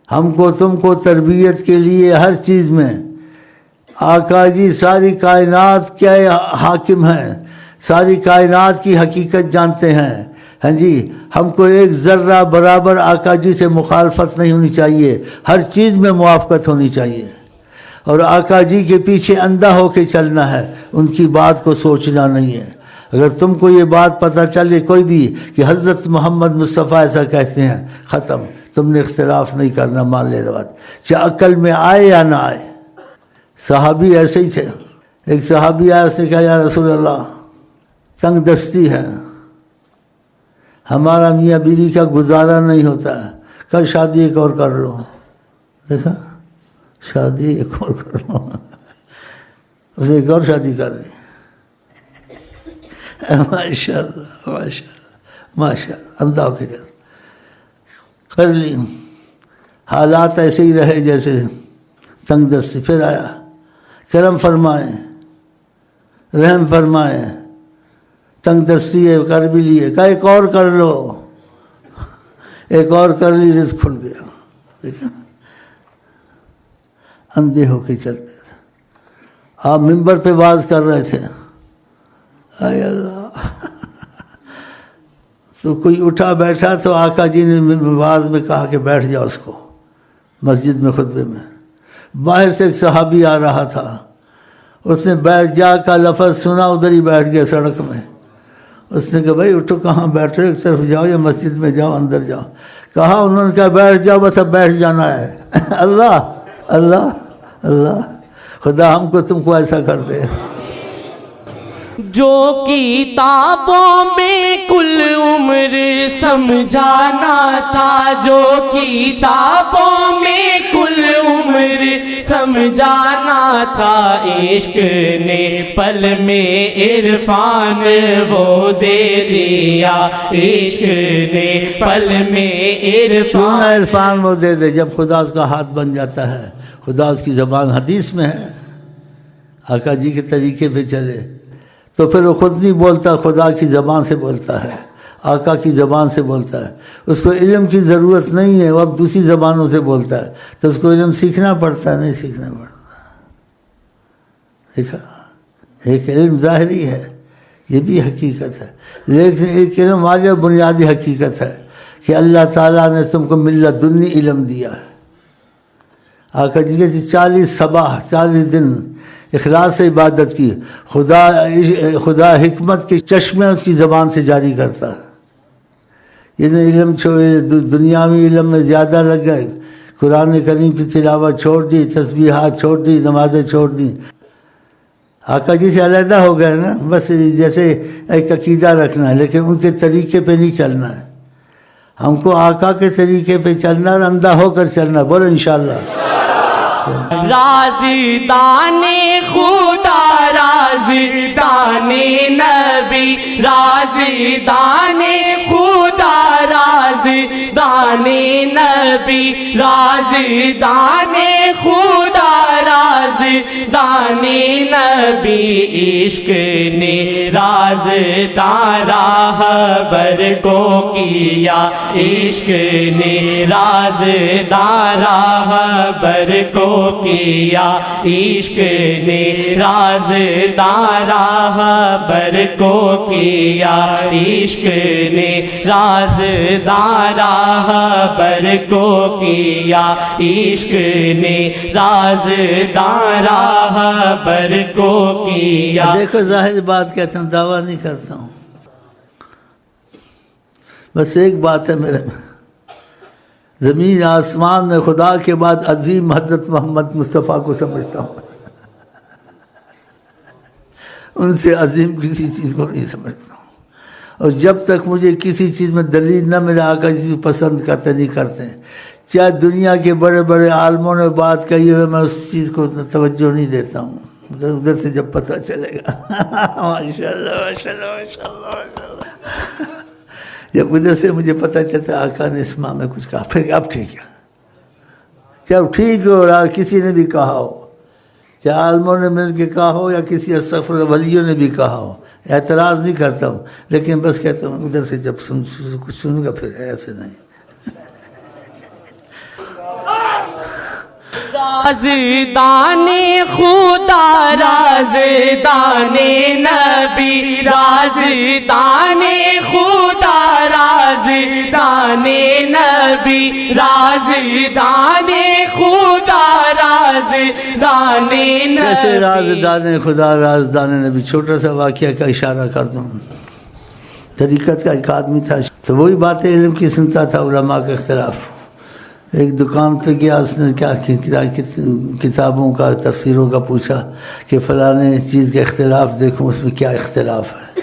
ہم کو تم کو تربیت کے لیے ہر چیز میں آقا جی ساری کائنات کے حاکم ہیں، ساری کائنات کی حقیقت جانتے ہیں. ہاں جی، ہم کو ایک ذرہ برابر آقا جی سے مخالفت نہیں ہونی چاہیے، ہر چیز میں موافقت ہونی چاہیے، اور آقا جی کے پیچھے اندھا ہو کے چلنا ہے، ان کی بات کو سوچنا نہیں ہے. اگر تم کو یہ بات پتہ چلے کوئی بھی کہ حضرت محمد مصطفیٰ ایسا کہتے ہیں، ختم، تم نے اختلاف نہیں کرنا، مان لے بات، چاہے عقل میں آئے یا نہ آئے. صحابی ایسے ہی تھے. ایک صحابی آیا، اس نے کہا یا رسول اللہ تنگ دستی ہے، ہمارا میاں بیوی کا گزارا نہیں ہوتا ہے، کل شادی ایک اور کر لو. دیکھا، شادی ایک اور کر لو، اسے ایک اور شادی کر لی. ماشاء اللہ ماشاء اللہ ماشاء اللہ، اندھا ہو کے کر لی. حالات ایسے ہی رہے جیسے تنگ دستی. پھر آیا، کرم فرمائیں، رحم فرمائیں، تنگ دستی ہے کر بھی لیے، کہا ایک اور کر لو، ایک اور کر لی، رزق کھل گیا. دیکھا، اندھے ہو کے چلتے تھے. آپ ممبر پہ واز کر رہے تھے، اے اللہ، تو کوئی اٹھا بیٹھا تو آقا جی نے واز میں کہا کہ بیٹھ جاؤ اس کو، مسجد میں خطبے میں. باہر سے ایک صحابی آ رہا تھا، اس نے بیٹھ جا کا لفظ سنا، ادھر ہی بیٹھ گیا سڑک میں. اس نے کہا بھائی اٹھو، کہاں بیٹھ رہے، ایک طرف جاؤ یا مسجد میں جاؤ، اندر جاؤ. کہا، انہوں نے کہا بیٹھ جاؤ، بس اب بیٹھ جانا ہے. اللہ اللہ اللہ، خدا ہم کو تم کو ایسا کر دے. جو کتابوں میں کل عمر سمجھانا تھا، جو کتابوں میں کل عمر سمجھانا تھا، عشق نے پل میں عرفان وہ دے دیا، عشق نے پل میں کیوں نہ عرفان وہ دے دے. جب خدا اس کا ہاتھ بن جاتا ہے، خدا اس کی زبان، حدیث میں ہے، آقا جی کے طریقے پہ چلے تو پھر وہ خود نہیں بولتا، خدا کی زبان سے بولتا ہے، آقا کی زبان سے بولتا ہے. اس کو علم کی ضرورت نہیں ہے، وہ اب دوسری زبانوں سے بولتا ہے، تو اس کو علم سیکھنا پڑتا ہے، نہیں سیکھنا پڑتا. دیکھا، ایک علم ظاہری ہے، یہ بھی حقیقت ہے، لیکن ایک علم واجب بنیادی حقیقت ہے کہ اللہ تعالیٰ نے تم کو ملدنی علم دیا ہے. آقا جی کے 40 صباح 40 دن اخلاص سے عبادت کی، خدا حکمت کے چشمے اس کی زبان سے جاری کرتا ہے. یہ علم چھوڑے، دنیاوی علم میں زیادہ لگ گئے، قرآن کریم کی تلاوت چھوڑ دی، تسبیحات چھوڑ دی، نمازیں چھوڑ دی، آقا جی سے علیحدہ ہو گئے نا. بس جیسے ایک عقیدہ رکھنا ہے، لیکن ان کے طریقے پہ نہیں چلنا ہے. ہم کو آقا کے طریقے پہ چلنا اور اندھا ہو کر چلنا. بولو انشاءاللہ. رازدان خدا، رازدان نبی، رازدان خدا، رازدان نبی، رازدان خدا، رازدان نبی، عشق نے رازدان راہبر کو کیا، عشق نے رازدان راہبر کو کیا، عشق نے رازدان راہبر کو کیا، عشق نے رازدان راہبر کو کیا، عشق نے رازدان راہبر کو کیا. دیکھو ظاہر بات کہتا ہوں، دعویٰ نہیں کرتا ہوں، بس ایک بات ہے میرے میں، زمین آسمان میں خدا کے بعد عظیم حضرت محمد مصطفیٰ کو سمجھتا ہوں. ان سے عظیم کسی چیز کو نہیں سمجھتا ہوں. اور جب تک مجھے کسی چیز میں دلیل نہ ملے آقا جی پسند کرتے نہیں کرتے ہیں، چاہے دنیا کے بڑے بڑے عالموں نے بات کہی ہوئے، میں اس چیز کو توجہ نہیں دیتا ہوں. ادھر سے جب پتہ چلے گا ماشاءاللہ ماشاءاللہ ماشاءاللہ ماشاءاللہ، جب ادھر سے مجھے پتہ چلتا آقا نے اس ماہ میں کچھ کہا، پھر اب ٹھیک ہے، جب ٹھیک ہو رہا، کسی نے بھی کہا ہو، چاہے عالموں نے مل کے کہا ہو یا کسی استغفر ولیوں نے بھی کہا ہو، اعتراض نہیں کرتا ہوں، لیکن بس کہتا ہوں ادھر سے جب کچھ سنوں گا پھر ایسے نہیں. رازدان خدا رازدان نبی رازدان خدا رازدان نبی رازدان خدا رازدان کیسے نبی. رازدان خدا رازدان نبی؟ چھوٹا سا واقعہ کا اشارہ کر دوں. طریقت کا ایک آدمی تھا، تو وہی باتیں علم کی سنتا تھا، علماء کا اختلاف. ایک دکان پہ گیا، اس نے کیا کتابوں کا تفسیروں کا پوچھا کہ فلانے چیز کا اختلاف دیکھوں، اس میں کیا اختلاف ہے،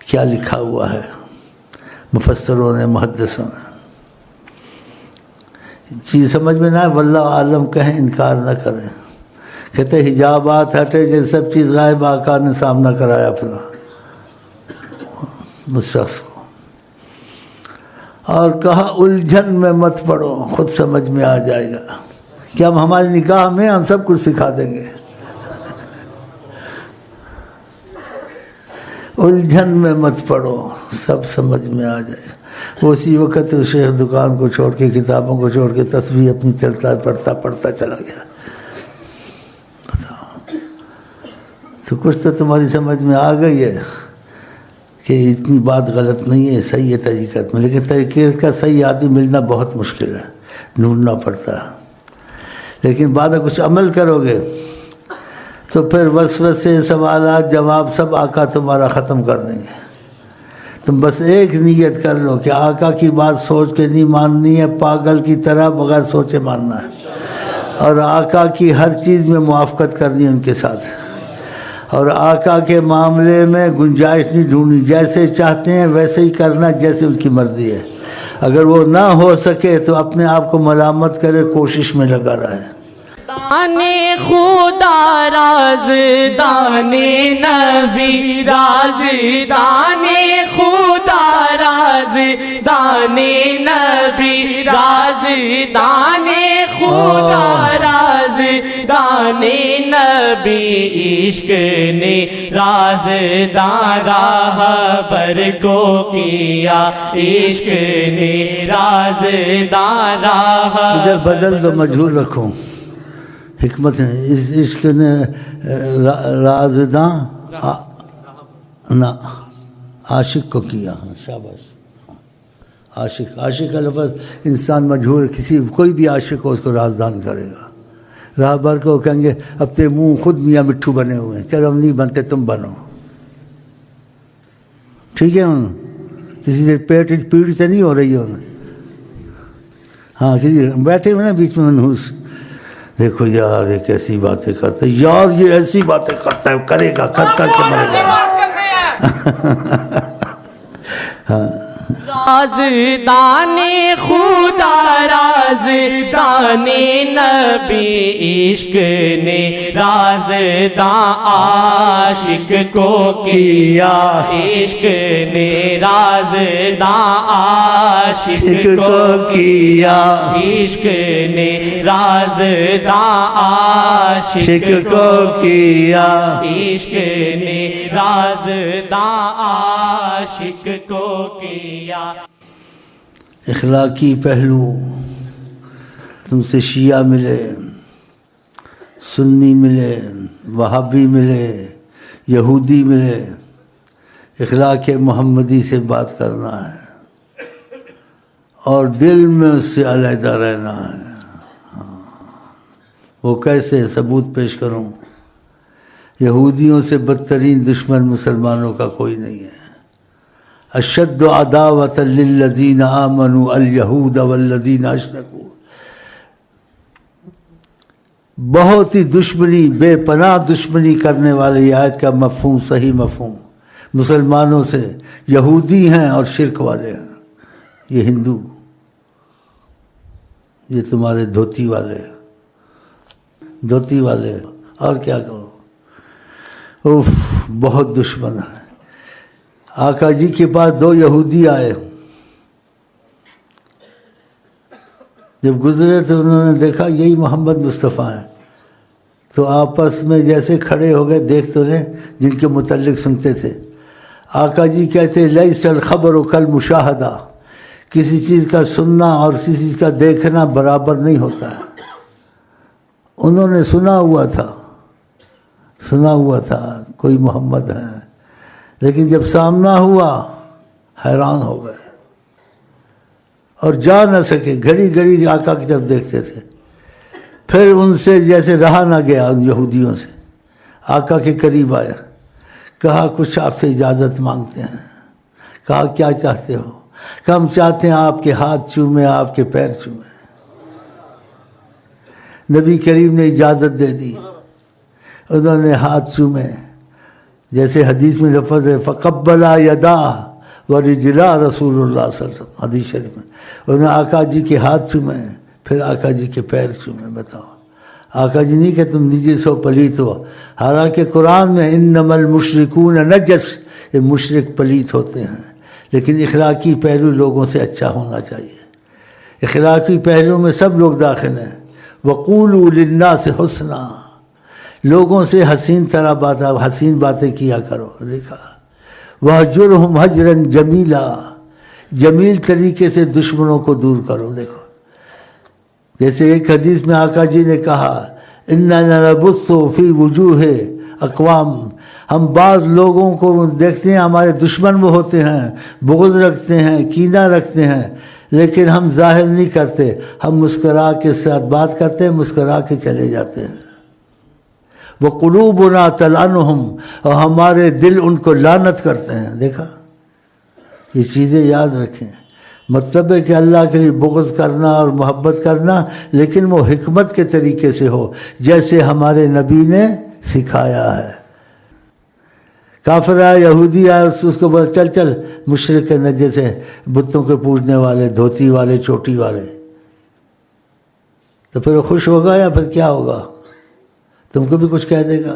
کیا لکھا ہوا ہے مفسروں نے، محدثوں نے. چیز سمجھ میں نہ آئے، واللہ عالم کہیں، انکار نہ کریں. کہتے حجابات ہٹے کہ سب چیز غائب، آقا نے سامنا کرایا اپنا اس شخص کو، اور کہا الجھن میں مت پڑو، خود سمجھ میں آ جائے گا کہ ہم ہماری نکاح میں ہم سب کچھ سکھا دیں گے. الجھن میں مت پڑو، سب سمجھ میں آ جائے گا. وہ اسی وقت شیخ دکان کو چھوڑ کے، کتابوں کو چھوڑ کے، تسبیح اپنی چلتا پڑھتا چلا گیا. بتاؤ، تو کچھ تو تمہاری سمجھ میں آ گئی ہے کہ اتنی بات غلط نہیں ہے، صحیح ہے طریقت میں، لیکن طریقے کا صحیح آدمی ملنا بہت مشکل ہے، ڈھونڈنا پڑتا ہے. لیکن بعد میں کچھ عمل کرو گے تو پھر وسوسے، سوالات، جواب سب آقا تمہارا ختم کر دیں گے. تم بس ایک نیت کر لو کہ آقا کی بات سوچ کے نہیں ماننی ہے، پاگل کی طرح بغیر سوچے ماننا ہے، اور آقا کی ہر چیز میں موافقت کرنی ہے ان کے ساتھ، اور آقا کے معاملے میں گنجائش نہیں ڈھونڈنی. جیسے چاہتے ہیں ویسے ہی کرنا، جیسے ان کی مرضی ہے. اگر وہ نہ ہو سکے تو اپنے آپ کو ملامت کرے، کوشش میں لگا رہے. رازدان خدا رازدان نبی رازدان خدا رازدان نبی رازدان خدا رازدان نبی. عشق نے رازدان راہبر کو کیا، عشق نے رازدان راہبر. ادھر بدل دو، مجہول رکھوں. حکمت ہے اس عشق نے رازداں نہ عاشق کو کیا. شاباش. عاشق کا لفظ انسان مجہول، کوئی بھی عاشق ہو اس کو رازدان کرے گا. راہبر کو کہیں گے اب تے منہ خود میاں مٹھو بنے ہوئے ہیں، چلو ہم نہیں بنتے، تم بنو. ٹھیک ہے، کسی سے پیٹ پیڑ سے نہیں ہو رہی ہے. ہاں کسی بیٹھے ہوئے نا بیچ میں منحوس، دیکھو یار یہ کیسی باتیں کرتا ہے، یار یہ ایسی باتیں کرتا ہے، کرے گا، کر کے مرے گا. ہاں. رازدان خدا رازدان نبی. عشق نے رازدان عاشق کو کیا، عشق نے رازدان عاشق کو کیا، عشق نے رازدان عاشق کو کیا، عشق نے رازدان عاشق کو کیا. اخلاقی پہلو، تم سے شیعہ ملے، سنی ملے، وہابی ملے، یہودی ملے، اخلاق محمدی سے بات کرنا ہے اور دل میں اس سے علیحدہ رہنا ہے. وہ کیسے؟ ثبوت پیش کروں. یہودیوں سے بدترین دشمن مسلمانوں کا کوئی نہیں ہے. اشد عداوۃ للذین آمنوا الیہود والذین اشرکوا. بہت ہی دشمنی، بے پناہ دشمنی کرنے والے یہ آیت کا مفہوم، صحیح مفہوم، مسلمانوں سے یہودی ہیں اور شرک والے ہیں. یہ ہندو، یہ تمہارے دھوتی والے اور کیا کہو. اوف، بہت دشمن ہے. آقا جی کے پاس 2 یہودی آئے، جب گزرے تو انہوں نے دیکھا یہی محمد مصطفیٰ ہیں، تو آپس میں جیسے کھڑے ہو گئے. دیکھ تو رہے جن کے متعلق سنتے تھے. آقا جی کہتے لیس الخبر کالمشاہدہ، کسی چیز کا سننا اور کسی چیز کا دیکھنا برابر نہیں ہوتا ہے. انہوں نے سنا ہوا تھا کوئی محمد ہے، لیکن جب سامنا ہوا حیران ہو گئے اور جا نہ سکے، گھڑی گھڑی آقا کی طرف دیکھتے تھے۔ پھر ان سے جیسے رہا نہ گیا، ان یہودیوں سے آقا کے قریب آیا، کہا کچھ آپ سے اجازت مانگتے ہیں۔ کہا کیا چاہتے ہو؟ کہ ہم چاہتے ہیں آپ کے ہاتھ چومیں، آپ کے پیر چومیں۔ نبی کریم نے اجازت دے دی، انہوں نے ہاتھ چومے، جیسے حدیث میں لفظ ہے فقبلا یدا ورجلا رسول اللہ صلی اللہ علیہ وسلم، حدیث شریف میں انہوں نے آقا جی کے ہاتھ چومے، پھر آقا جی کے پیر چومے۔ بتاؤ، آقا جی نہیں کہ تم نجس ہو، پلیت ہو، حالانکہ قرآن میں انما المشرکون نجس، یہ مشرک پلیت ہوتے ہیں، لیکن اخلاقی پہلو لوگوں سے اچھا ہونا چاہیے۔ اخلاقی پہلو میں سب لوگ داخل ہیں۔ وقولوا للناس حسنا، لوگوں سے حسین باتیں کیا کرو۔ دیکھا وہجرہم ہجرا جمیلا، جمیل طریقے سے دشمنوں کو دور کرو۔ دیکھو جیسے ایک حدیث میں آقا جی نے کہا اِنَّا نَبُثُّ فِي وُجُوهِ اقوام، ہم بعض لوگوں کو دیکھتے ہیں ہمارے دشمن وہ ہوتے ہیں، بغض رکھتے ہیں، کینہ رکھتے ہیں، لیکن ہم ظاہر نہیں کرتے، ہم مسکرا کے ساتھ بات کرتے ہیں، مسکرا کے چلے جاتے ہیں۔ وَقُلُوبُنَا تَلْعَنُهُمْ، اور ہمارے دل ان کو لعنت کرتے ہیں۔ دیکھا، یہ چیزیں یاد رکھیں۔ مطلب ہے کہ اللہ کے لیے بغض کرنا اور محبت کرنا، لیکن وہ حکمت کے طریقے سے ہو، جیسے ہمارے نبی نے سکھایا ہے۔ کافر آیا، یہودی آیا، اس کو بولا چل چل، مشرک نجس ہے، بتوں کے پوجنے والے، دھوتی والے، چوٹی والے، تو پھر وہ خوش ہوگا یا پھر کیا ہوگا؟ تم کو بھی کچھ کہہ دے گا۔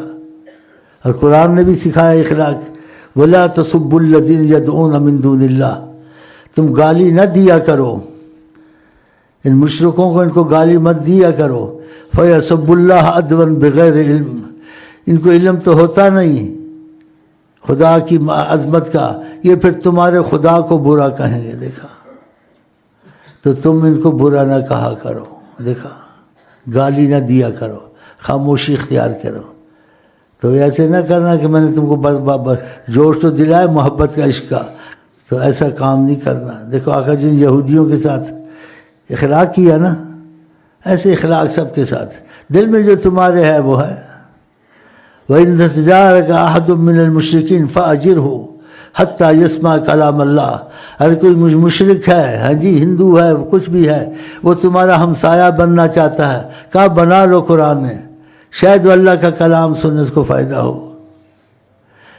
اور قرآن نے بھی سکھایا اخلاق، وَلَا تَسُبُّوا الَّذِينَ يَدْعُونَ مِن دُونِ اللَّهِ، تم گالی نہ دیا کرو ان مشرکوں کو، ان کو گالی مت دیا کرو۔ فَيَسُبُّوا اللَّهَ عَدْوًا بِغَيْرِ علم، ان کو علم تو ہوتا نہیں خدا کی عظمت کا، یہ پھر تمہارے خدا کو برا کہیں گے۔ دیکھا، تو تم ان کو برا نہ کہا کرو۔ دیکھا، گالی نہ دیا کرو، خاموشی اختیار کرو۔ تو ایسے نہ کرنا کہ میں نے تم کو جوش تو دلایا محبت کا، عشق کا، تو ایسا کام نہیں کرنا۔ دیکھو آقا جن یہودیوں کے ساتھ اخلاق کیا نا، ایسے اخلاق سب کے ساتھ، دل میں جو تمہارے ہے وہ ہے۔ وَإِنْ اسْتَجَارَكَ أَحَدٌ مِّنَ الْمُشْرِكِينَ فَأَجِرْهُ حَتَّى يَسْمَعَ كَلَامَ اللَّهِ، اگر کوئی مشرک ہے، ہاں جی ہندو ہے، کچھ بھی ہے، وہ تمہارا ہمسایہ بننا چاہتا ہے، کہا بنا لو قرآن میں، شاید وہ اللہ کا کلام سننے اس کو فائدہ ہو۔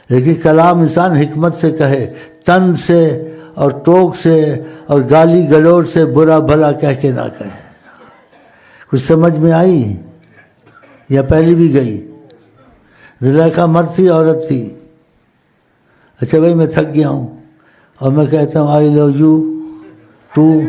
لیکن کلام انسان حکمت سے کہے، تن سے اور ٹوک سے اور گالی گلوچ سے برا بھلا کہہ کے نہ کہے۔ کچھ سمجھ میں آئی یا پہلی بھی گئی؟ زلیخا مرد تھی، عورت تھی؟ اچھا بھائی میں تھک گیا ہوں اور میں کہتا ہوں آئی لو یو ٹو